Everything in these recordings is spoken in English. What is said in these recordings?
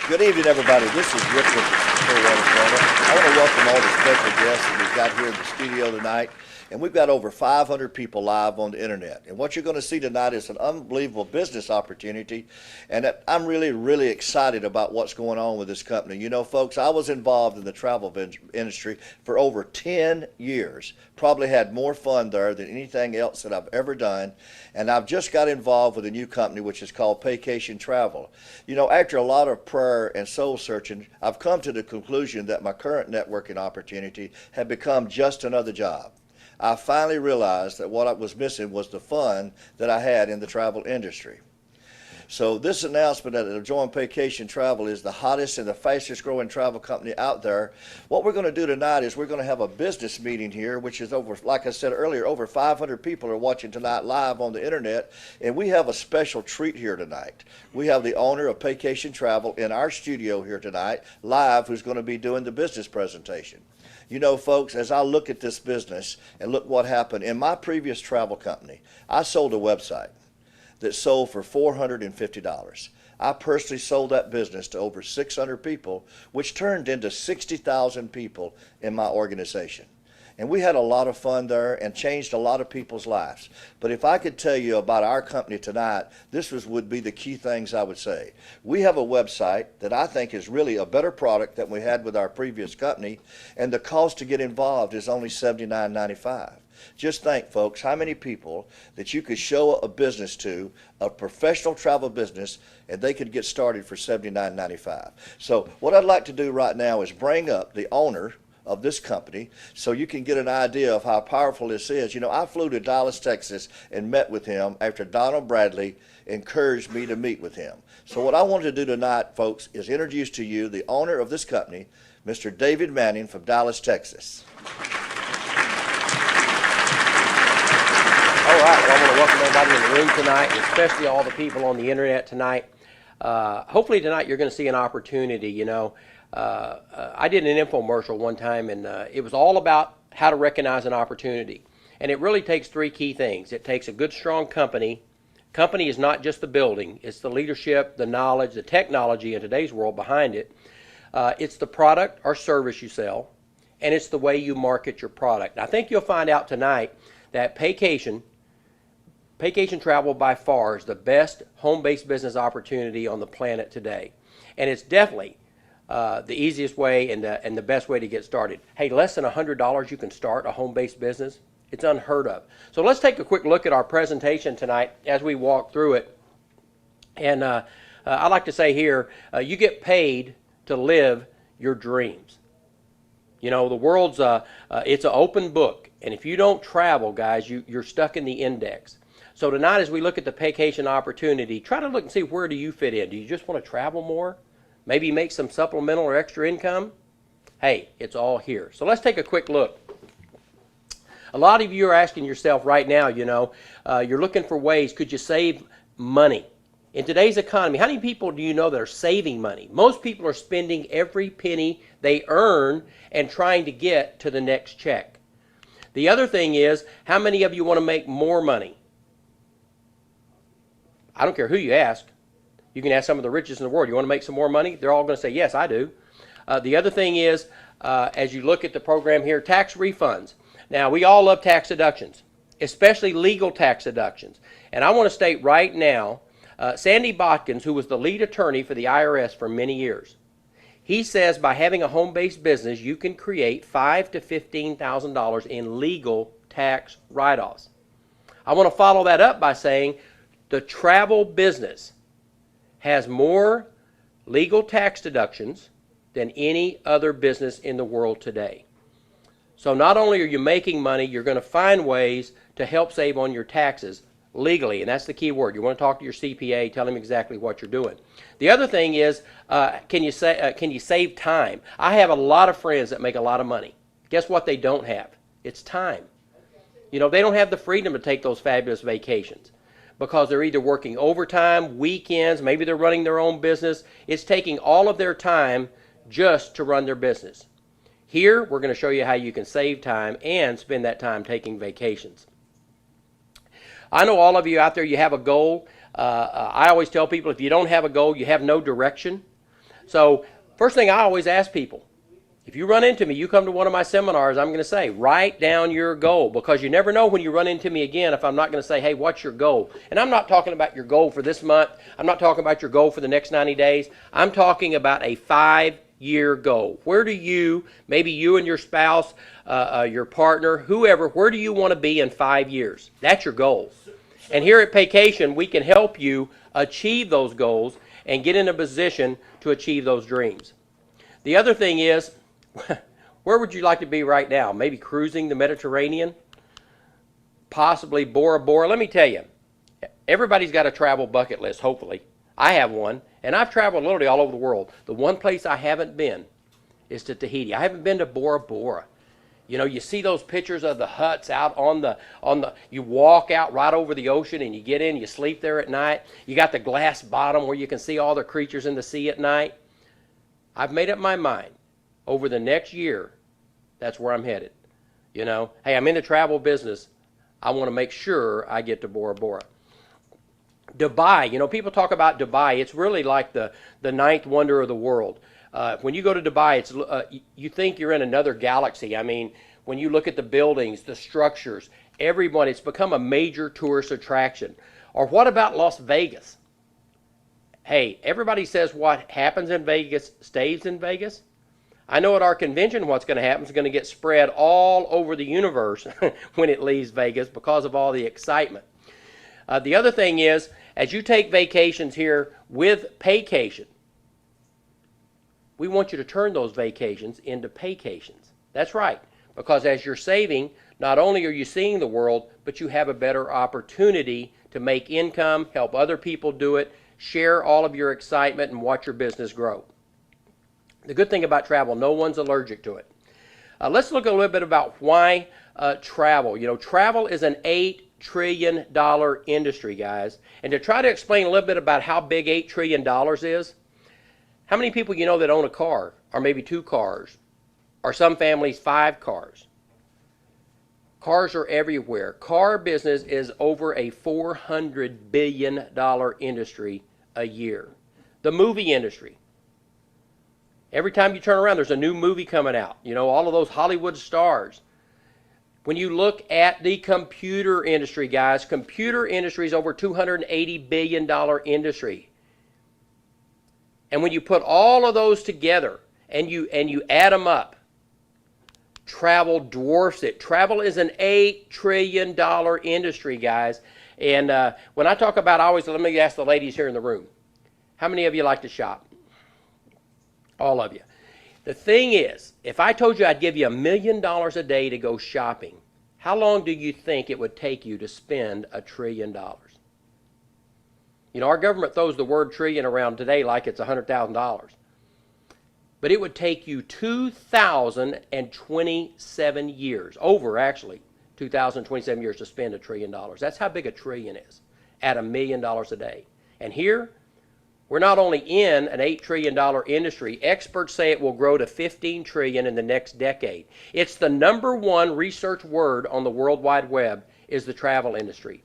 Good evening, everybody. This is Rick with the Clearwater, Florida. I want to welcome all the special guests that we've got here in the studio tonight. And we've got over 500 people live on the internet. And what you're going to see tonight is an unbelievable business opportunity. And I'm really, really excited about what's going on with this company. You know, folks, I was involved in the travel industry for over 10 years. Probably had more fun there than anything else that I've ever done. And I've just got involved with a new company, which is called Paycation Travel. You know, after a lot of prayer and soul searching, I've come to the conclusion that my current networking opportunity had become just another job. I finally realized that what I was missing was the fun that I had in the travel industry. So this announcement that Join Paycation Travel is the hottest and the fastest growing travel company out there. What we're going to do tonight is we're going to have a business meeting here, which is over, like I said earlier, over 500 people are watching tonight live on the internet, and we have a special treat here tonight. We have the owner of Paycation Travel in our studio here tonight, live, who's going to be doing the business presentation. You know, folks, as I look at this business and look what happened, in my previous travel company, I sold a website that sold for $450. I personally sold that business to over 600 people, which turned into 60,000 people in my organization. And we had a lot of fun there and changed a lot of people's lives. But if I could tell you about our company tonight, would be the key things I would say. We have a website that I think is really a better product than we had with our previous company, and the cost to get involved is only $79.95. Just think, folks, how many people that you could show a business to, a professional travel business, and they could get started for $79.95. So what I'd like to do right now is bring up the owner of this company so you can get an idea of how powerful this is. You know, I flew to Dallas, Texas and met with him after Donald Bradley encouraged me to meet with him. So what I want to do tonight, folks, is introduce to you the owner of this company, Mr. David Manning from Dallas, Texas. All right, well, I want to welcome everybody in the room tonight, especially all the people on the internet tonight. Hopefully tonight you're going to see an opportunity. You know, I did an infomercial one time, and it was all about how to recognize an opportunity. And it really takes three key things. It takes a good, strong company. Company is not just the building. It's the leadership, the knowledge, the technology in today's world behind it. It's the product or service you sell, and it's the way you market your product. And I think you'll find out tonight that Paycation Travel by far is the best home-based business opportunity on the planet today. And it's definitely the easiest way and the best way to get started. Hey, less than $100 you can start a home-based business. It's unheard of. So let's take a quick look at our presentation tonight as we walk through it. And I like to say here, you get paid to live your dreams. You know, the world's, it's an open book. And if you don't travel, guys, you're stuck in the index. So tonight as we look at the Paycation opportunity, try to look and see where do you fit in. Do you just want to travel more? Maybe make some supplemental or extra income? Hey, it's all here. So let's take a quick look. A lot of you are asking yourself right now, you know, you're looking for ways, could you save money? In today's economy, how many people do you know that are saving money? Most people are spending every penny they earn and trying to get to the next check. The other thing is, how many of you want to make more money? I don't care who you ask. You can ask some of the richest in the world, you want to make some more money? They're all going to say, yes, I do. The other thing is, as you look at the program here, tax refunds. Now, we all love tax deductions, especially legal tax deductions. And I want to state right now, Sandy Botkins, who was the lead attorney for the IRS for many years, he says by having a home-based business, you can create $5,000 to $15,000 in legal tax write-offs. I want to follow that up by saying the travel business has more legal tax deductions than any other business in the world today. So not only are you making money, you're going to find ways to help save on your taxes legally, and that's the key word. You want to talk to your CPA, tell him exactly what you're doing. The other thing is, can you save time? I have a lot of friends that make a lot of money. Guess what they don't have? It's time. You know, they don't have the freedom to take those fabulous vacations because they're either working overtime, weekends, maybe they're running their own business. It's taking all of their time just to run their business. Here, we're going to show you how you can save time and spend that time taking vacations. I know all of you out there, you have a goal. I always tell people if you don't have a goal, you have no direction. So first thing I always ask people, if you run into me, you come to one of my seminars, I'm going to say, write down your goal, because you never know when you run into me again if I'm not going to say, hey, what's your goal? And I'm not talking about your goal for this month. I'm not talking about your goal for the next 90 days. I'm talking about a 5-year goal. Where do you, maybe you and your spouse, your partner, whoever, where do you want to be in 5 years? That's your goal. And here at Paycation, we can help you achieve those goals and get in a position to achieve those dreams. The other thing is, where would you like to be right now? Maybe cruising the Mediterranean? Possibly Bora Bora? Let me tell you, everybody's got a travel bucket list, hopefully. I have one, and I've traveled literally all over the world. The one place I haven't been is to Tahiti. I haven't been to Bora Bora. You know, you see those pictures of the huts out on the, you walk out right over the ocean and you get in, you sleep there at night. You got the glass bottom where you can see all the creatures in the sea at night. I've made up my mind. Over the next year, that's where I'm headed. You know, hey, I'm in the travel business. I want to make sure I get to Bora Bora. Dubai, you know, people talk about Dubai. It's really like the ninth wonder of the world. When you go to Dubai, it's you think you're in another galaxy. I mean, when you look at the buildings, the structures, everyone, it's become a major tourist attraction. Or what about Las Vegas? Hey, everybody says what happens in Vegas stays in Vegas. I know at our convention what's going to happen is going to get spread all over the universe when it leaves Vegas because of all the excitement. The other thing is, as you take vacations here with Paycation, we want you to turn those vacations into paycations. That's right, because as you're saving, not only are you seeing the world, but you have a better opportunity to make income, help other people do it, share all of your excitement, and watch your business grow. The good thing about travel, no one's allergic to it. Let's look a little bit about why travel. You know, travel is an $8 trillion industry, guys. And to try to explain a little bit about how big $8 trillion is, how many people you know that own a car, or maybe 2 cars, or some families 5 cars? Cars are everywhere. Car business is over a $400 billion industry a year. The movie industry. Every time you turn around, there's a new movie coming out. You know, all of those Hollywood stars. When you look at the computer industry, guys, computer industry is over $280 billion industry. And when you put all of those together and you add them up, travel dwarfs it. Travel is an $8 trillion industry, guys. And when I talk about, let me ask the ladies here in the room, how many of you like to shop? All of you. The thing is, if I told you I'd give you $1 million a day to go shopping, how long do you think it would take you to spend $1 trillion? You know, our government throws the word trillion around today like it's $100,000. But it would take you 2,027 years, over actually 2,027 years to spend $1 trillion. That's how big a trillion is, at $1 million a day. And here, we're not only in an $8 trillion industry, experts say it will grow to $15 trillion in the next decade. It's the #1 research word on the World Wide Web is the travel industry.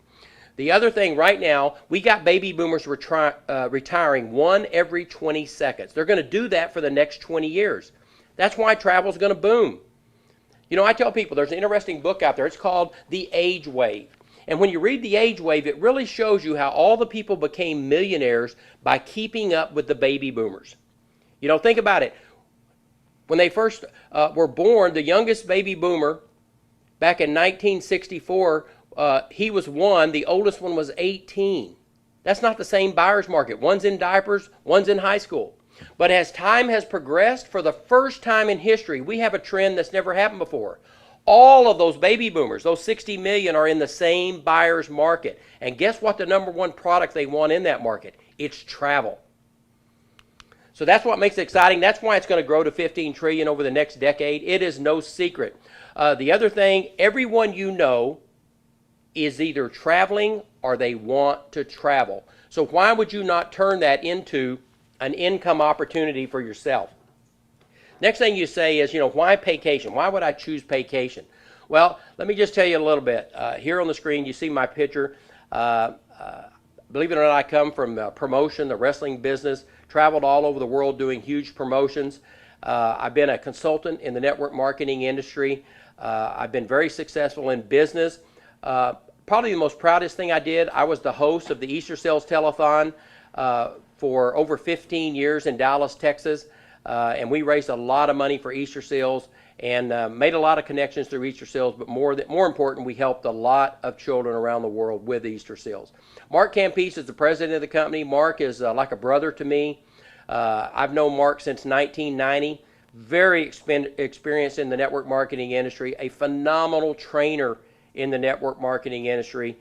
The other thing right now, we got baby boomers retiring 1 every 20 seconds. They're going to do that for the next 20 years. That's why travel is going to boom. You know, I tell people there's an interesting book out there. It's called The Age Wave. And when you read The Age Wave, it really shows you how all the people became millionaires by keeping up with the baby boomers. You know, think about it. When they first were born, the youngest baby boomer back in 1964, he was 1. The oldest one was 18. That's not the same buyer's market. One's in diapers, one's in high school. But as time has progressed, for the first time in history, we have a trend that's never happened before. All of those baby boomers, those 60 million, are in the same buyer's market. And guess what the #1 product they want in that market? It's travel. So that's what makes it exciting. That's why it's going to grow to 15 trillion over the next decade. It is no secret. The other thing, everyone you know is either traveling or they want to travel. So why would you not turn that into an income opportunity for yourself? Next thing you say is, you know, why Paycation? Why would I choose Paycation? Well, let me just tell you a little bit. Here on the screen, you see my picture. Believe it or not, I come from promotion, the wrestling business, traveled all over the world doing huge promotions. I've been a consultant in the network marketing industry. I've been very successful in business. Probably the most proudest thing I did, I was the host of the Easter Sales Telethon for over 15 years in Dallas, Texas. And we raised a lot of money for Easter sales and made a lot of connections through Easter sales, but more important, we helped a lot of children around the world with Easter sales. Mark Campese is the president of the company. Mark is like a brother to me. I've known Mark since 1990. Very experienced in the network marketing industry, a phenomenal trainer in the network marketing industry.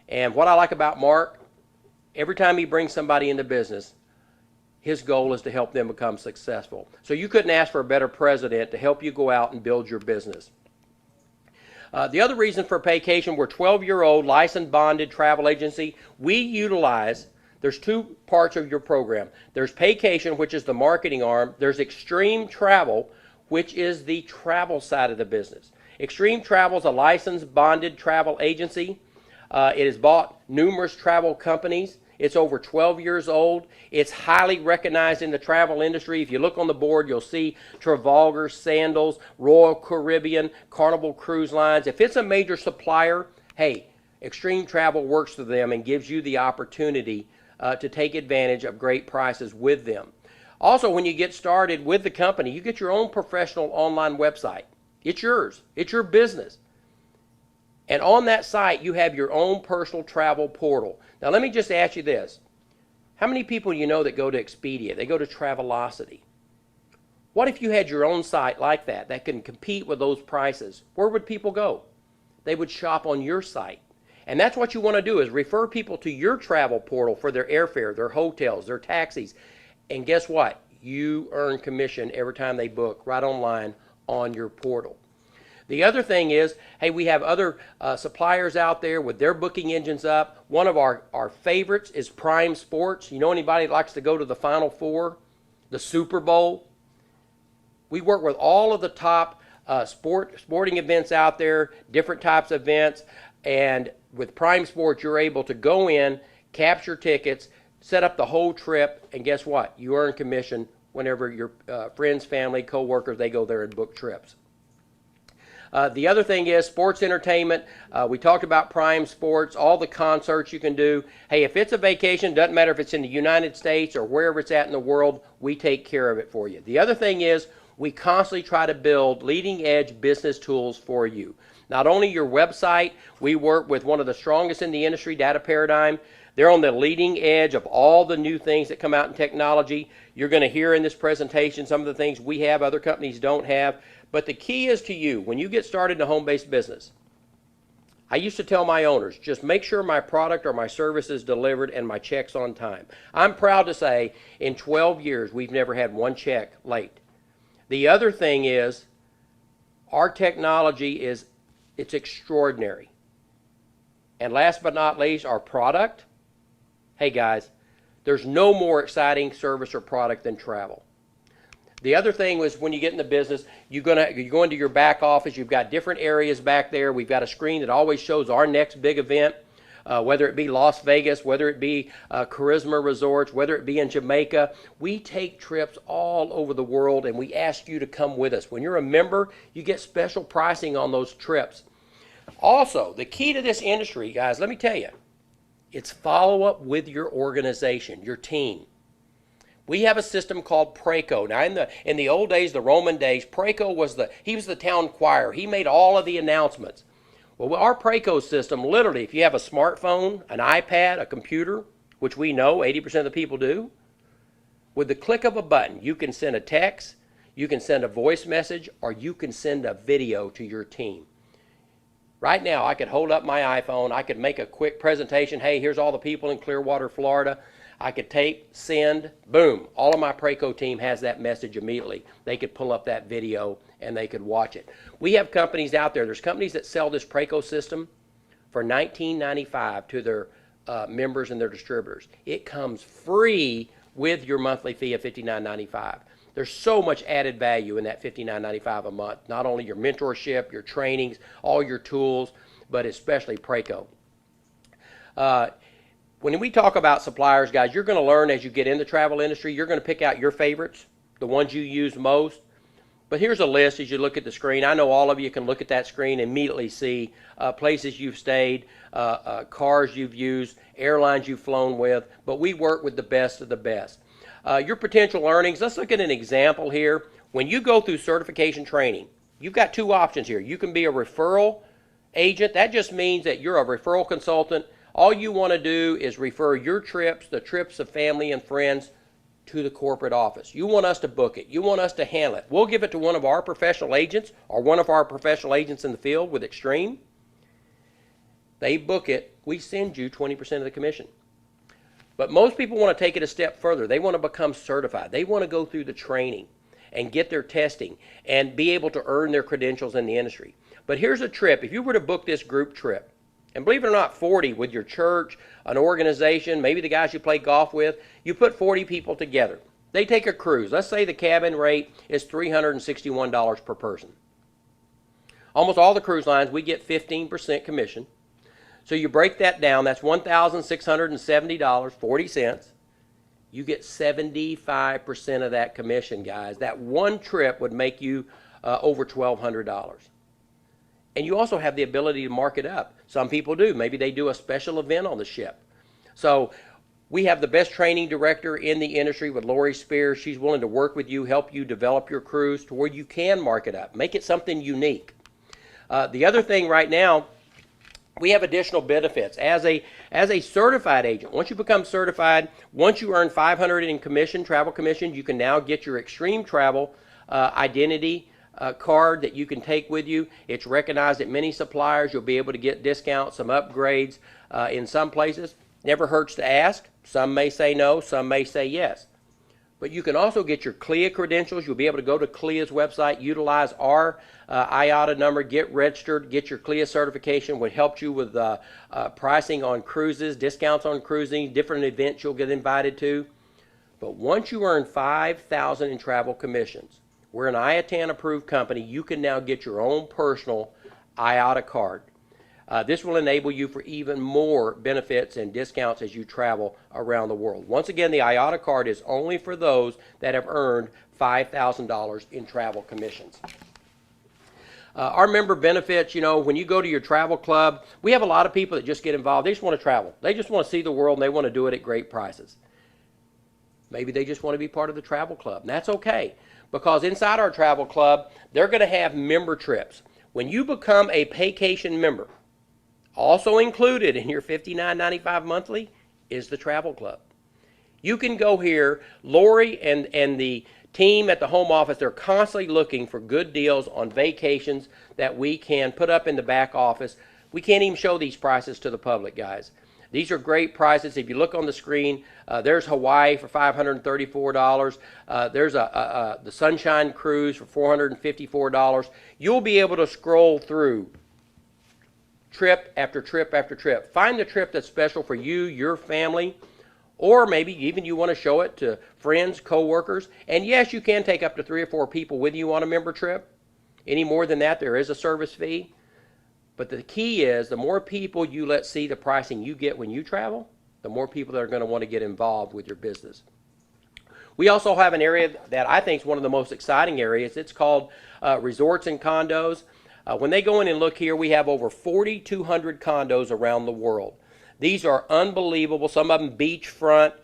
And what I like about Mark, every time he brings somebody into business, his goal is to help them become successful. So you couldn't ask for a better president to help you go out and build your business. The other reason for Paycation, we're a 12-year-old licensed bonded travel agency. We utilize, there's two parts of your program. There's Paycation, which is the marketing arm. There's Extreme Travel, which is the travel side of the business. Extreme Travel is a licensed bonded travel agency. It has bought numerous travel companies. It's over 12 years old. It's highly recognized in the travel industry. If you look on the board, you'll see Trafalgar, Sandals, Royal Caribbean, Carnival Cruise Lines. If it's a major supplier, hey, Extreme Travel works for them and gives you the opportunity to take advantage of great prices with them. Also, when you get started with the company, you get your own professional online website. It's yours. It's your business. And on that site, you have your own personal travel portal. Now, let me just ask you this. How many people you know that go to Expedia? They go to Travelocity. What if you had your own site like that can compete with those prices? Where would people go? They would shop on your site. And that's what you want to do, is refer people to your travel portal for their airfare, their hotels, their taxis. And guess what? You earn commission every time they book right online on your portal. The other thing is, hey, we have other suppliers out there with their booking engines up. One of our favorites is Prime Sports. You know anybody that likes to go to the Final Four, the Super Bowl? We work with all of the top sporting events out there, different types of events. And with Prime Sports, you're able to go in, capture tickets, set up the whole trip, and guess what? You earn commission whenever your friends, family, co-workers, they go there and book trips. The other thing is sports entertainment. We talked about Prime Sports, all the concerts you can do. Hey, if it's a vacation, doesn't matter if it's in the United States or wherever it's at in the world, we take care of it for you. The other thing is we constantly try to build leading edge business tools for you. Not only your website, we work with one of the strongest in the industry, Data Paradigm. They're on the leading edge of all the new things that come out in technology. You're going to hear in this presentation some of the things we have, other companies don't have. But the key is to you, when you get started in a home-based business, I used to tell my owners, just make sure my product or my service is delivered and my check's on time. I'm proud to say in 12 years, we've never had one check late. The other thing is our technology it's extraordinary. And last but not least, our product. Hey guys, there's no more exciting service or product than travel. The other thing was when you get in the business, you go into your back office. You've got different areas back there. We've got a screen that always shows our next big event, whether it be Las Vegas, whether it be Charisma Resorts, whether it be in Jamaica. We take trips all over the world, and we ask you to come with us. When you're a member, you get special pricing on those trips. Also, the key to this industry, guys, let me tell you, it's follow-up with your organization, your team. We have a system called Preco. Now, in the old days, the Roman days, Preco was the town choir. He made all of the announcements. Well, our Preco system, literally, if you have a smartphone, an iPad, a computer, which we know 80% of the people do, with the click of a button, you can send a text, you can send a voice message, or you can send a video to your team. Right now, I could hold up my iPhone. I could make a quick presentation. Hey, here's all the people in Clearwater, Florida. I could tape, send, boom. All of my Preco team has that message immediately. They could pull up that video and they could watch it. We have companies out there. There's companies that sell this Preco system for $19.95 to their members and their distributors. It comes free with your monthly fee of $59.95. There's so much added value in that $59.95 a month. Not only your mentorship, your trainings, all your tools, but especially Preco. when we talk about suppliers, guys, you're going to learn as you get in the travel industry. You're going to pick out your favorites, the ones you use most. But here's a list as you look at the screen. I know all of you can look at that screen and immediately see places you've stayed, cars you've used, airlines you've flown with. But we work with the best of the best. Your potential earnings, let's look at an example here. When you go through certification training, you've got two options here. You can be a referral agent. That just means that you're a referral consultant. All you want to do is refer your trips, the trips of family and friends, to the corporate office. You want us to book it. You want us to handle it. We'll give it to one of our professional agents or one of our professional agents in the field with Extreme. They book it. We send you 20% of the commission. But most people want to take it a step further. They want to become certified. They want to go through the training and get their testing and be able to earn their credentials in the industry. But here's a trip. If you were to book this group trip, and believe it or not, 40 with your church, an organization, maybe the guys you play golf with, you put 40 people together. They take a cruise. Let's say the cabin rate is $361 per person. Almost all the cruise lines, we get 15% commission. So you break that down, that's $1,670.40. You get 75% of that commission, guys. That one trip would make you over $1,200. And you also have the ability to mark it up. Some people do. Maybe they do a special event on the ship. So we have the best training director in the industry with Lori Spears. She's willing to work with you, help you develop your cruise to where you can mark it up. Make it something unique. The other thing right now, we have additional benefits. As a certified agent, once you become certified, once you earn $500 in commission, travel commission, you can now get your Extreme Travel identity card that you can take with you. It's recognized at many suppliers. You'll be able to get discounts, some upgrades in some places. Never hurts to ask. Some may say no, some may say yes. But you can also get your CLIA credentials. You'll be able to go to CLIA's website, utilize our IATA number, get registered, get your CLIA certification, which helps you with pricing on cruises, discounts on cruising, different events you'll get invited to. But once you earn $5,000 in travel commissions, we're an IATAN approved company. You can now get your own personal IATA card. This will enable you for even more benefits and discounts as you travel around the world. Once again, the IATA card is only for those that have earned $5,000 in travel commissions. Our member benefits, when you go to your travel club, we have a lot of people that just get involved. They just want to travel. They just want to see the world, and they want to do it at great prices. Maybe they just want to be part of the travel club, and that's okay. Because inside our travel club, they're going to have member trips. When you become a Paycation member, also included in your $59.95 monthly is the travel club. You can go here. Lori and the team at the home office, they're constantly looking for good deals on vacations that we can put up in the back office. We can't even show these prices to the public, guys. These are great prices. If you look on the screen, there's Hawaii for $534. There's the Sunshine Cruise for $454. You'll be able to scroll through trip after trip after trip. Find the trip that's special for you, your family, or maybe even you want to show it to friends, coworkers. And yes, you can take up to 3 or 4 people with you on a member trip. Any more than that, there is a service fee. But the key is the more people you let see the pricing you get when you travel, the more people that are going to want to get involved with your business. We also have an area that I think is one of the most exciting areas. It's called resorts and condos. When they go in and look here, we have over 4,200 condos around the world. These are unbelievable. Some of them beachfront.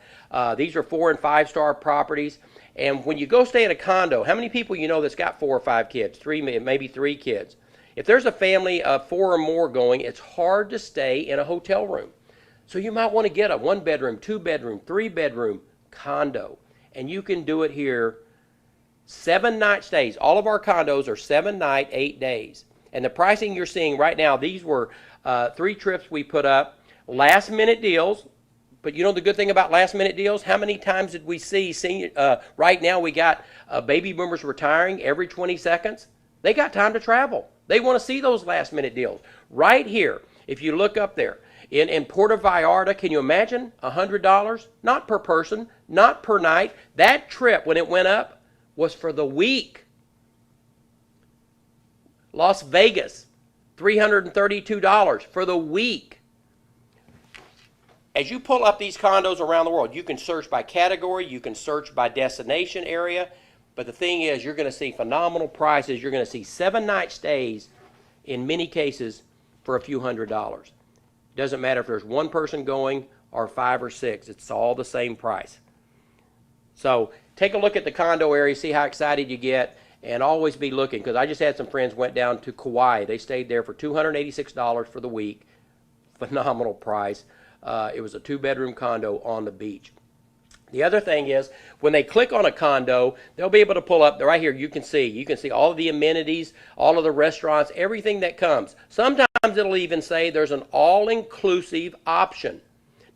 These are 4- and 5-star properties. And when you go stay at a condo, how many people you know that's got 4 or 5 kids, maybe 3 kids? If there's a family of 4 or more going, it's hard to stay in a hotel room. So you might want to get a 1-bedroom, 2-bedroom, 3-bedroom condo. And you can do it here 7-night stays. All of our condos are 7-night, 8 days. And the pricing you're seeing right now, these were 3 trips we put up. Last minute deals. But you know the good thing about last minute deals? How many times did we see right now we got baby boomers retiring every 20 seconds? They got time to travel. They want to see those last minute deals. Right here, if you look up there, in Puerto Vallarta, can you imagine $100? Not per person, not per night. That trip, when it went up, was for the week. Las Vegas, $332 for the week. as you pull up these condos around the world, you can search by category, you can search by destination area, but the thing is, you're going to see phenomenal prices. You're going to see 7-night stays in many cases for a few $100s. Doesn't matter if there's one person going or 5 or 6. It's all the same price. So take a look at the condo area, see how excited you get, and always be looking, because I just had some friends went down to Kauai. They stayed there for $286 for the week. Phenomenal price. It was a 2-bedroom condo on the beach. The other thing is, when they click on a condo, they'll be able to pull up, right here, you can see all of the amenities, all of the restaurants, everything that comes. Sometimes it'll even say there's an all-inclusive option.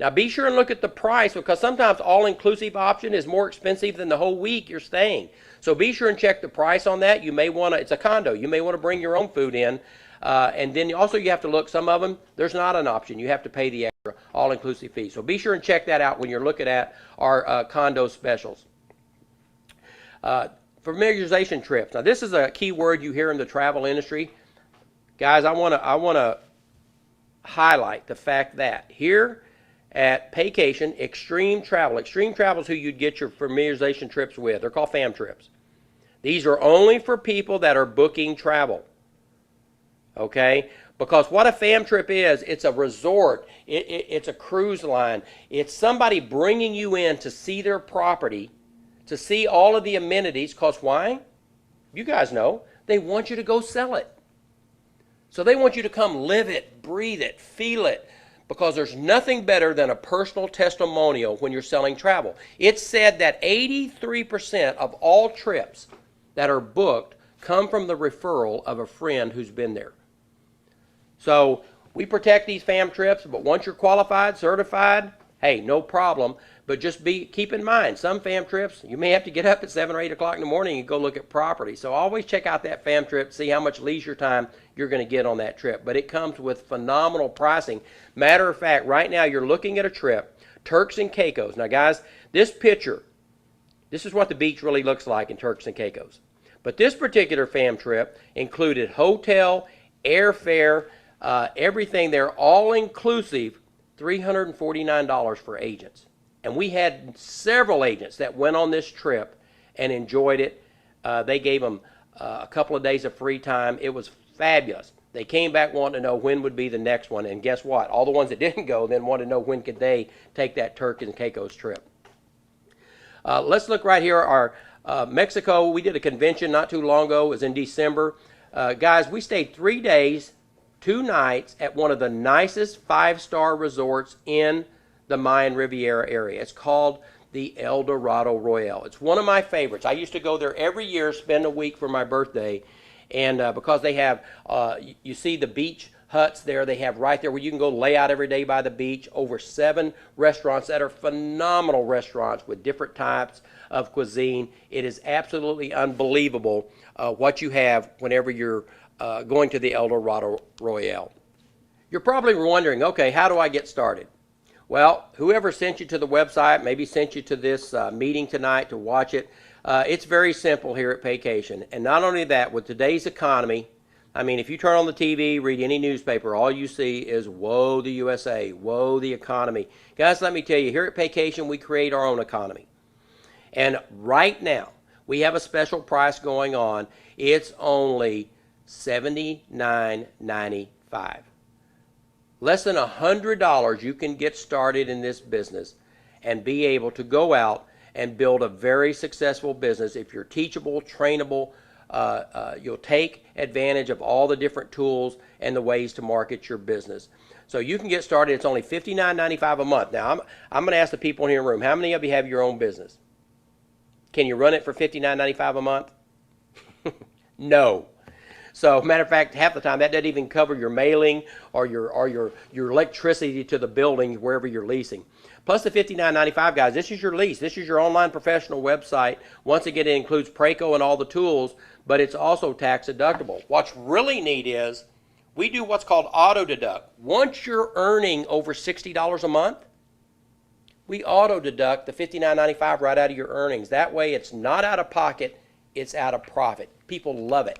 Now be sure and look at the price, because sometimes all-inclusive option is more expensive than the whole week you're staying. So be sure and check the price on that. You may want to, it's a condo, you may want to bring your own food in. And then also you have to look, some of them, there's not an option. You have to pay the extra all-inclusive fee. So be sure and check that out when you're looking at our condo specials. Familiarization trips. Now this is a key word you hear in the travel industry. Guys, I want to highlight the fact that here at Paycation, Extreme Travel is who you'd get your familiarization trips with. They're called fam trips. These are only for people that are booking travel. Okay? Because what a fam trip is, it's a resort, it's a cruise line, it's somebody bringing you in to see their property, to see all of the amenities, because why? You guys know, they want you to go sell it. So they want you to come live it, breathe it, feel it, because there's nothing better than a personal testimonial when you're selling travel. It's said that 83% of all trips that are booked come from the referral of a friend who's been there. So we protect these fam trips, but once you're qualified, certified, hey, no problem. But just keep in mind, some fam trips, you may have to get up at 7 or 8 o'clock in the morning and go look at property. So always check out that fam trip, see how much leisure time you're going to get on that trip. But it comes with phenomenal pricing. Matter of fact, right now you're looking at a trip, Turks and Caicos. Now guys, this picture, this is what the beach really looks like in Turks and Caicos. But this particular fam trip included hotel, airfare, everything there, all inclusive, $349 for agents. And we had several agents that went on this trip and enjoyed it. They gave them a couple of days of free time. It was fabulous. They came back wanting to know when would be the next one. And guess what? All the ones that didn't go then wanted to know when could they take that Turks and Caicos trip. Let's look right here. Our Mexico, we did a convention not too long ago. It was in December. Guys, we stayed 3 days, 2 nights at one of the nicest 5-star resorts in the Mayan Riviera area. It's called the El Dorado Royale. It's one of my favorites. I used to go there every year, spend a week for my birthday, and because they have, you see the beach huts there, they have right there where you can go lay out every day by the beach, over 7 restaurants that are phenomenal restaurants with different types of cuisine. It is absolutely unbelievable what you have whenever you're going to the El Dorado Royale. You're probably wondering, okay, how do I get started? Well, whoever sent you to the website, maybe sent you to this meeting tonight to watch it, it's very simple here at Paycation. And not only that, with today's economy, I mean, if you turn on the TV, read any newspaper, all you see is, woe the USA, woe the economy. Guys, let me tell you, here at Paycation, we create our own economy. And right now, we have a special price going on. It's only $79.95. Less than $100, you can get started in this business and be able to go out and build a very successful business. If you're teachable, trainable, you'll take advantage of all the different tools and the ways to market your business. So you can get started. It's only $59.95 a month. Now, I'm going to ask the people in the room, how many of you have your own business? Can you run it for $59.95 a month? No. So, matter of fact, half the time that doesn't even cover your mailing or your electricity to the building wherever you're leasing. Plus the $59.95, guys, this is your lease. This is your online professional website. Once again, it includes Preco and all the tools, but it's also tax deductible. What's really neat is we do what's called auto deduct. Once you're earning over $60 a month, we auto deduct the $59.95 right out of your earnings. That way it's not out of pocket, it's out of profit. People love it.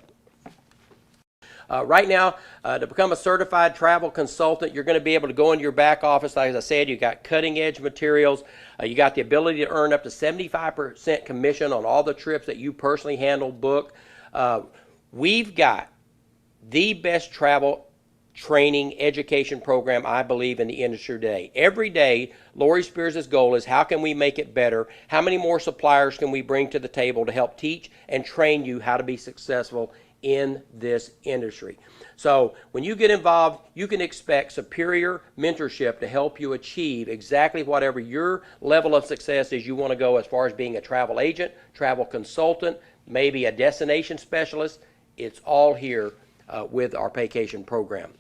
Right now, to become a certified travel consultant, you're going to be able to go into your back office. Like I said, you got cutting edge materials. You got the ability to earn up to 75% commission on all the trips that you personally handle, book. We've got the best travel training education program, I believe, in the industry today. Every day, Lori Spears' goal is how can we make it better? How many more suppliers can we bring to the table to help teach and train you how to be successful in this industry? So when you get involved, you can expect superior mentorship to help you achieve exactly whatever your level of success is you want to go, as far as being a travel agent, travel consultant, maybe a destination specialist. It's all here with our Paycation program.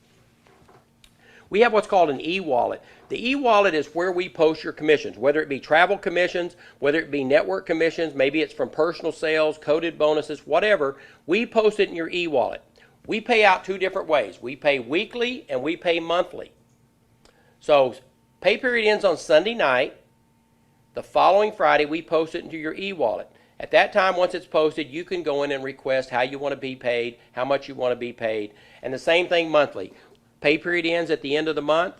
We have what's called an e-wallet. The e-wallet is where we post your commissions, whether it be travel commissions, whether it be network commissions, maybe it's from personal sales, coded bonuses, whatever. We post it in your e-wallet. We pay out two different ways. We pay weekly and we pay monthly. So pay period ends on Sunday night. The following Friday, we post it into your e-wallet. At that time, once it's posted, you can go in and request how you want to be paid, how much you want to be paid. And the same thing monthly. Pay period ends at the end of the month.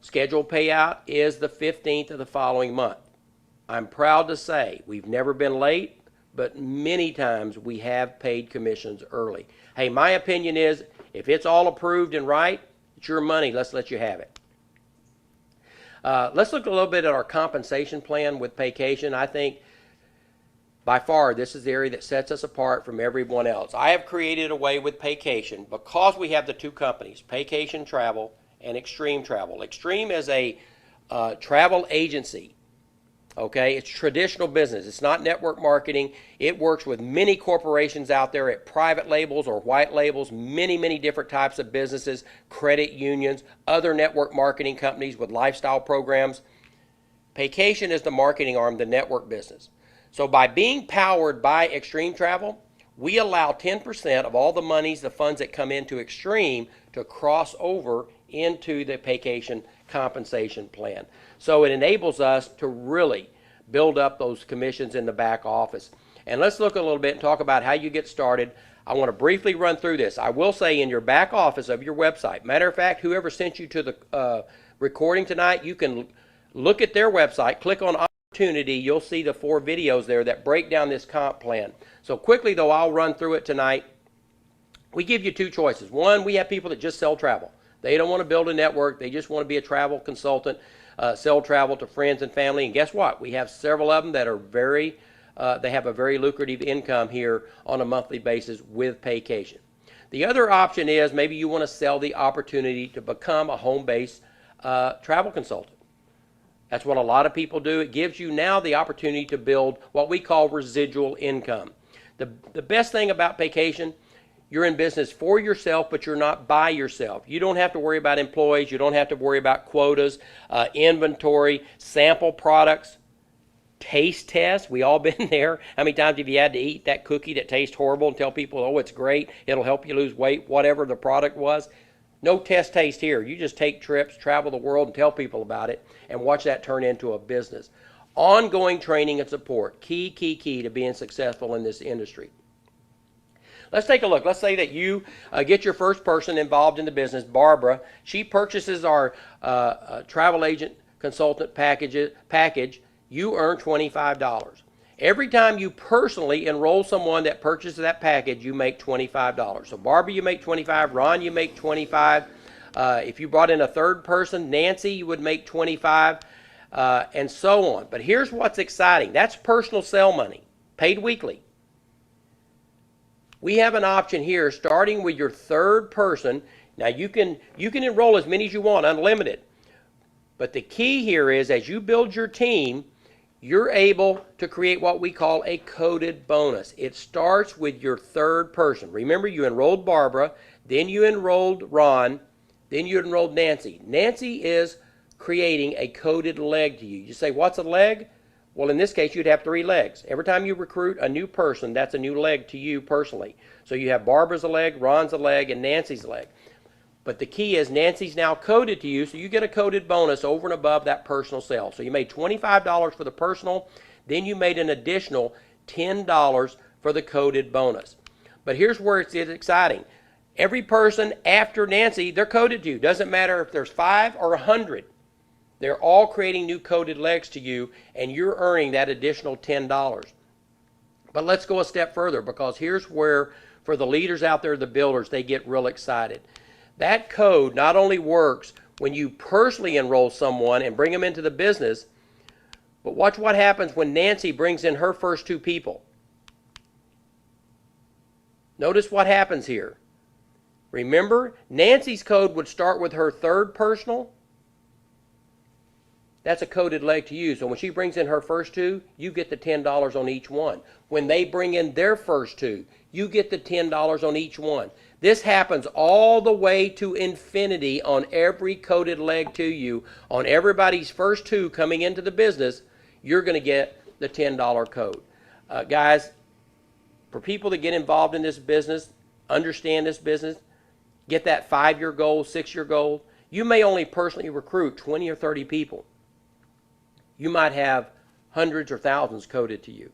Scheduled payout is the 15th of the following month. I'm proud to say we've never been late, but many times we have paid commissions early. Hey, my opinion is if it's all approved and right, it's your money. Let's let you have it. Let's look a little bit at our compensation plan with Paycation. I think by far, this is the area that sets us apart from everyone else. I have created a way with Paycation because we have the two companies, Paycation Travel and Extreme Travel. Extreme is a travel agency. Okay, it's traditional business. It's not network marketing. It works with many corporations out there at private labels or white labels, many different types of businesses, credit unions, other network marketing companies with lifestyle programs. Paycation is the marketing arm, the network business. So by being powered by Extreme Travel, we allow 10% of all the monies, the funds that come into Extreme, to cross over into the Paycation compensation plan. So it enables us to really build up those commissions in the back office. And let's look a little bit and talk about how you get started. I want to briefly run through this. I will say in your back office of your website, matter of fact, whoever sent you to the recording tonight, you can look at their website, click on opportunity, you'll see the 4 videos there that break down this comp plan. So quickly though, I'll run through it tonight. We give you 2 choices. One, we have people that just sell travel. They don't want to build a network. They just want to be a travel consultant, sell travel to friends and family. And guess what? We have several of them that are they have a very lucrative income here on a monthly basis with Paycation. The other option is maybe you want to sell the opportunity to become a home-based travel consultant. That's what a lot of people do. It gives you now the opportunity to build what we call residual income. The best thing about Paycation, you're in business for yourself, but you're not by yourself. You don't have to worry about employees. You don't have to worry about quotas, inventory, sample products, taste tests. We all been there. How many times have you had to eat that cookie that tastes horrible and tell people, oh, it's great, it'll help you lose weight, whatever the product was? No test taste here. You just take trips, travel the world, and tell people about it, and watch that turn into a business. Ongoing training and support, key to being successful in this industry. Let's take a look. Let's say that you get your first person involved in the business, Barbara. She purchases our travel agent consultant package. You earn $25. Every time you personally enroll someone that purchases that package, you make $25. So Barbara, you make $25. Ron, you make $25. If you brought in a third person, Nancy, you would make $25, and so on. But here's what's exciting. That's personal sale money, paid weekly. We have an option here, starting with your third person. Now you can enroll as many as you want, unlimited. But the key here is, as you build your team, you're able to create what we call a coded bonus. It starts with your third person. Remember, you enrolled Barbara, then you enrolled Ron, then you enrolled Nancy. Nancy is creating a coded leg to you. You say, what's a leg? Well, in this case, you'd have 3 legs. Every time you recruit a new person, that's a new leg to you personally. So you have Barbara's a leg, Ron's a leg, and Nancy's a leg. But the key is Nancy's now coded to you, so you get a coded bonus over and above that personal sale. So you made $25 for the personal, then you made an additional $10 for the coded bonus. But here's where it's exciting. Every person after Nancy, they're coded to you. Doesn't matter if there's 5 or 100. They're all creating new coded legs to you, and you're earning that additional $10. But let's go a step further, because here's where, for the leaders out there, the builders, they get real excited. That code not only works when you personally enroll someone and bring them into the business, but watch what happens when Nancy brings in her first 2 people. Notice what happens here. Remember, Nancy's code would start with her 3rd personal. That's a coded leg to you. So when she brings in her first 2, you get the $10 on each one. When they bring in their first 2, you get the $10 on each one. This happens all the way to infinity on every coded leg to you. On everybody's first 2 coming into the business, you're going to get the $10 code. Guys, for people that get involved in this business, understand this business, get that 5-year goal, 6-year goal, you may only personally recruit 20 or 30 people. You might have hundreds or thousands coded to you.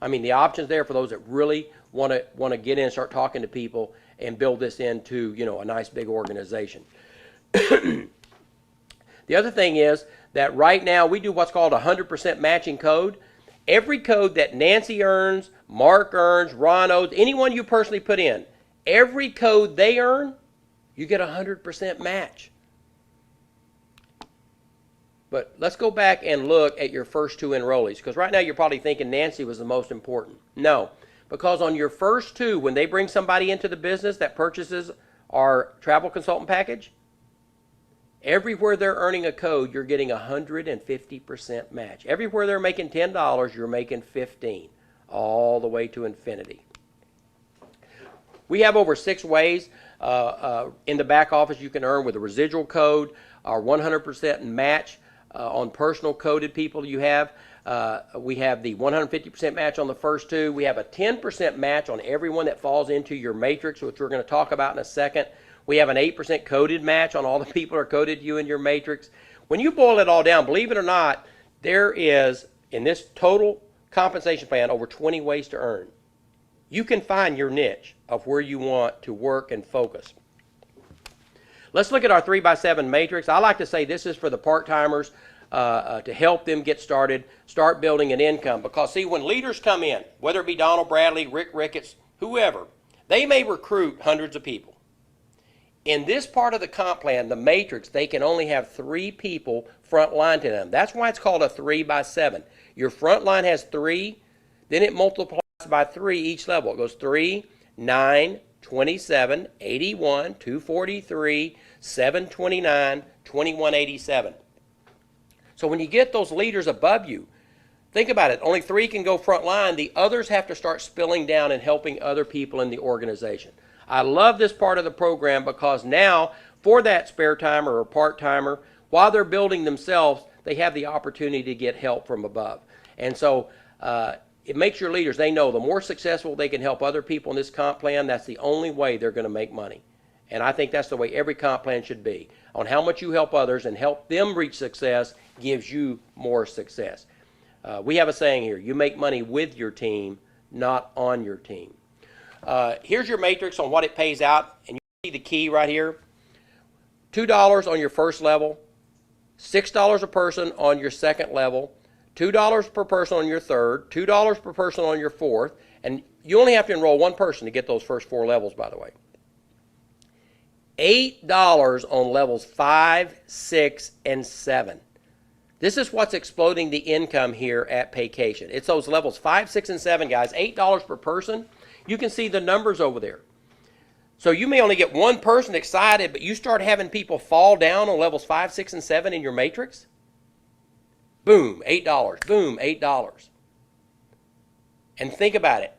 I mean, the option's there for those that really want to get in and start talking to people and build this into, a nice big organization. The other thing is that right now we do what's called a 100% matching code. Every code that Nancy earns, Mark earns, Ron owes, anyone you personally put in, every code they earn, you get a 100% match. But let's go back and look at your first 2 enrollees, because right now you're probably thinking Nancy was the most important. No, because on your first 2, when they bring somebody into the business that purchases our travel consultant package, everywhere they're earning a code, you're getting a 150% match. Everywhere they're making $10, you're making $15, all the way to infinity. We have over 6 ways in the back office you can earn with a residual code, our 100% match on personal coded people you have. We have the 150% match on the first 2. We have a 10% match on everyone that falls into your matrix, which we're going to talk about in a second. We have an 8% coded match on all the people who are coded to you in your matrix. When you boil it all down, believe it or not, there is, in this total compensation plan, over 20 ways to earn. You can find your niche of where you want to work and focus. Let's look at our 3x7 matrix. I like to say this is for the part-timers to help them get started, start building an income. Because, see, when leaders come in, whether it be Donald Bradley, Rick Ricketts, whoever, they may recruit hundreds of people. In this part of the comp plan, the matrix, they can only have 3 people front line to them. That's why it's called a 3x7. Your front line has 3, then it multiplies by 3 each level. It goes 3, 9, 27, 81, 243, 729, 2187. So when you get those leaders above you, think about it. Only 3 can go front line. The others have to start spilling down and helping other people in the organization. I love this part of the program because now, for that spare timer or part-timer, while they're building themselves, they have the opportunity to get help from above. And so it makes your leaders, they know the more successful they can help other people in this comp plan, that's the only way they're going to make money. And I think that's the way every comp plan should be. On how much you help others and help them reach success gives you more success. We have a saying here, you make money with your team, not on your team. Here's your matrix on what it pays out, and you see the key right here. $2 on your first level, $6 a person on your second level, $2 per person on your third, $2 per person on your fourth, and you only have to enroll 1 person to get those first 4 levels, by the way. $8 on levels 5, 6, and 7. This is what's exploding the income here at Paycation. It's those levels 5, 6, and 7, guys. $8 per person. You can see the numbers over there. So you may only get 1 person excited, but you start having people fall down on levels 5, 6, and 7 in your matrix. Boom, $8. Boom, $8. And think about it.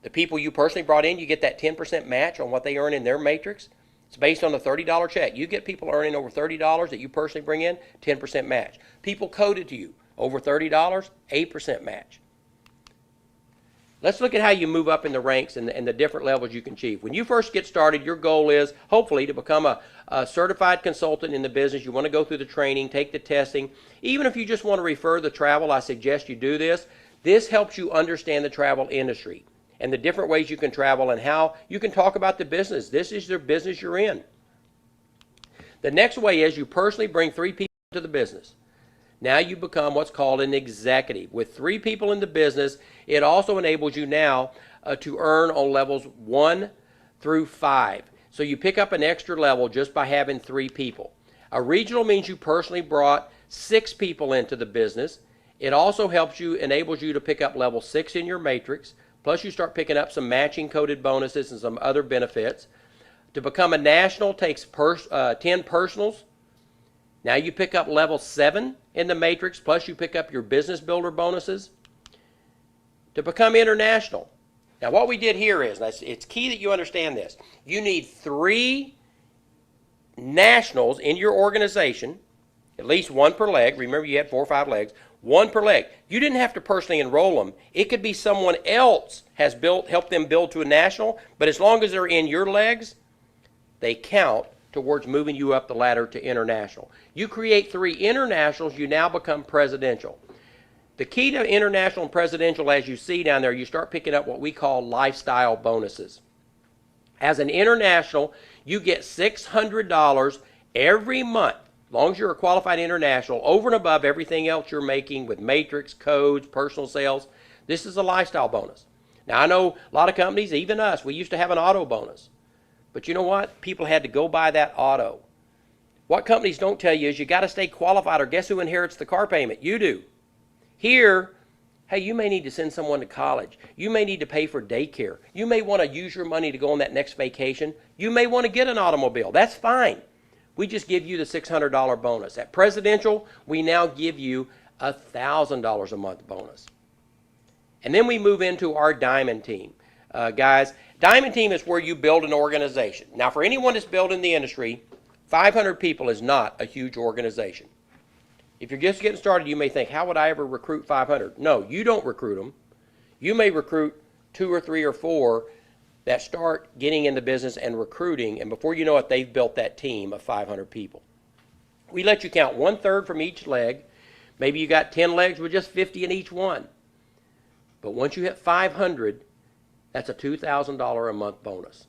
The people you personally brought in, you get that 10% match on what they earn in their matrix. It's based on a $30 check. You get people earning over $30 that you personally bring in, 10% match. People coded to you, over $30, 8% match. Let's look at how you move up in the ranks and the different levels you can achieve. When you first get started, your goal is, hopefully, to become a certified consultant in the business. You want to go through the training, take the testing. Even if you just want to refer the travel, I suggest you do this. This helps you understand the travel industry. and the different ways you can travel and how you can talk about the business. This is the business you're in. The next way is you personally bring 3 people to the business. Now you become what's called an executive. With 3 people in the business, it also enables you now to earn on levels 1 through 5. So you pick up an extra level just by having 3 people. A regional means you personally brought 6 people into the business. It also helps you, enables you to pick up level 6 in your matrix. Plus you start picking up some matching coded bonuses and some other benefits. To become a national takes 10 personals. Now you pick up level 7 in the matrix, plus you pick up your business builder bonuses. To become international. Now what we did here is, and it's key that you understand this, you need 3 nationals in your organization, at least 1 per leg. Remember you had 4 or 5 legs, 1 per leg. You didn't have to personally enroll them. It could be someone else has helped them build to a national, but as long as they're in your legs, they count towards moving you up the ladder to international. You create 3 internationals, you now become presidential. The key to international and presidential, as you see down there, you start picking up what we call lifestyle bonuses. As an international, you get $600 every month, as long as you're a qualified international, over and above everything else you're making with matrix, codes, personal sales. This is a lifestyle bonus. Now I know a lot of companies, even us, we used to have an auto bonus. But you know what? People had to go buy that auto. What companies don't tell you is you got to stay qualified, or guess who inherits the car payment? You do. Here, hey, you may need to send someone to college. You may need to pay for daycare. You may want to use your money to go on that next vacation. You may want to get an automobile. That's fine. We just give you the $600 bonus. At Presidential, we now give you $1,000 a month bonus. And then we move into our Diamond Team. Guys, Diamond Team is where you build an organization. Now, for anyone that's building the industry, 500 people is not a huge organization. If you're just getting started, you may think, how would I ever recruit 500? No, you don't recruit them. You may recruit 2 or 3 or 4 that start getting in the business and recruiting, and before you know it, they've built that team of 500 people. We let you count 1/3 from each leg. Maybe you got 10 legs with just 50 in each one. But once you hit 500, that's a $2,000 a month bonus.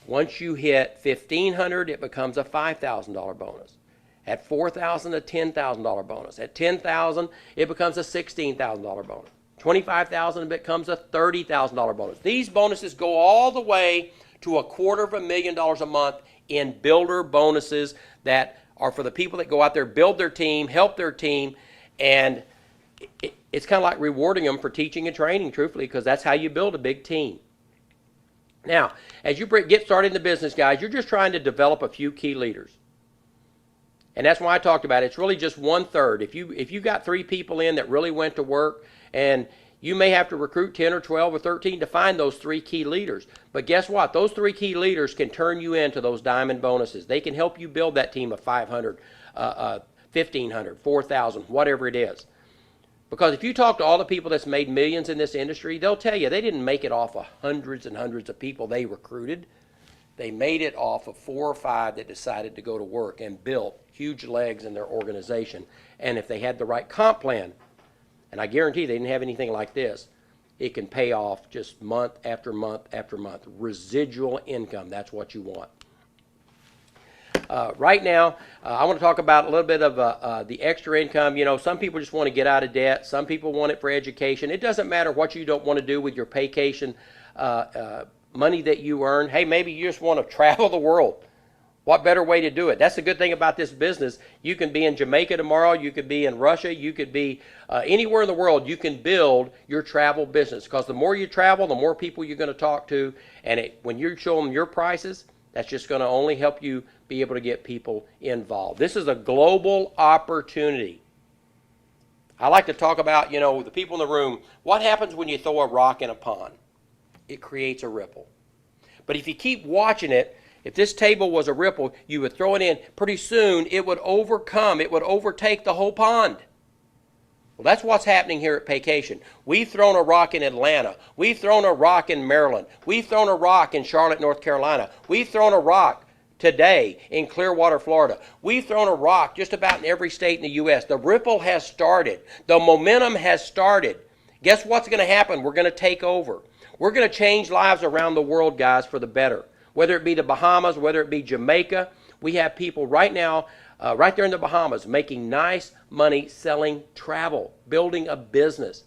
Once you hit 1,500, it becomes a $5,000 bonus. At 4,000, a $10,000 bonus. At 10,000, it becomes a $16,000 bonus. 25,000, it becomes a $30,000 bonus. These bonuses go all the way to $250,000 a month in builder bonuses that are for the people that go out there, build their team, help their team, and it's kind of like rewarding them for teaching and training, truthfully, because that's how you build a big team. Now, as you get started in the business, guys, you're just trying to develop a few key leaders. And that's why I talked about it. It's really just 1/3. If you got 3 people in that really went to work, and you may have to recruit 10 or 12 or 13 to find those 3 key leaders. But guess what? Those 3 key leaders can turn you into those diamond bonuses. They can help you build that team of 500, 1,500, 4,000, whatever it is. Because if you talk to all the people that's made millions in this industry, they'll tell you they didn't make it off of hundreds and hundreds of people they recruited. They made it off of 4 or 5 that decided to go to work and built huge legs in their organization. And if they had the right comp plan, and I guarantee they didn't have anything like this, it can pay off just month after month after month. Residual income, that's what you want. Right now, I want to talk about a little bit of the extra income. You know, some people just want to get out of debt. Some people want it for education. It doesn't matter what you don't want to do with your Paycation money that you earn. Hey, maybe you just want to travel the world. What better way to do it? That's the good thing about this business. You can be in Jamaica tomorrow. You could be in Russia. You could be anywhere in the world. You can build your travel business, because the more you travel, the more people you're going to talk to. And when you show them your prices, that's just going to only help you be able to get people involved. This is a global opportunity. I like to talk about, you know, the people in the room. What happens when you throw a rock in a pond? It creates a ripple. But if you keep watching it, if this table was a ripple, you would throw it in. Pretty soon, it would overtake the whole pond. Well, that's what's happening here at Paycation. We've thrown a rock in Atlanta. We've thrown a rock in Maryland. We've thrown a rock in Charlotte, North Carolina. We've thrown a rock today in Clearwater, Florida. We've thrown a rock just about in every state in the U.S. The ripple has started. The momentum has started. Guess what's going to happen? We're going to take over. We're going to change lives around the world, guys, for the better. Whether it be the Bahamas, whether it be Jamaica, we have people right now, right there in the Bahamas, making nice money selling travel, building a business.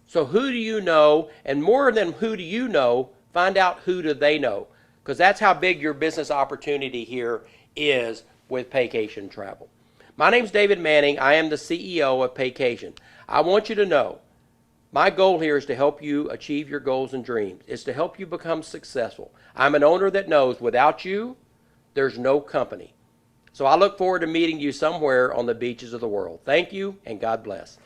So who do you know? And more than who do you know, find out who do they know. Because that's how big your business opportunity here is with Paycation Travel. My name's David Manning. I am the CEO of Paycation. I want you to know, my goal here is to help you achieve your goals and dreams. It's to help you become successful. I'm an owner that knows without you, there's no company. So I look forward to meeting you somewhere on the beaches of the world. Thank you, and God bless.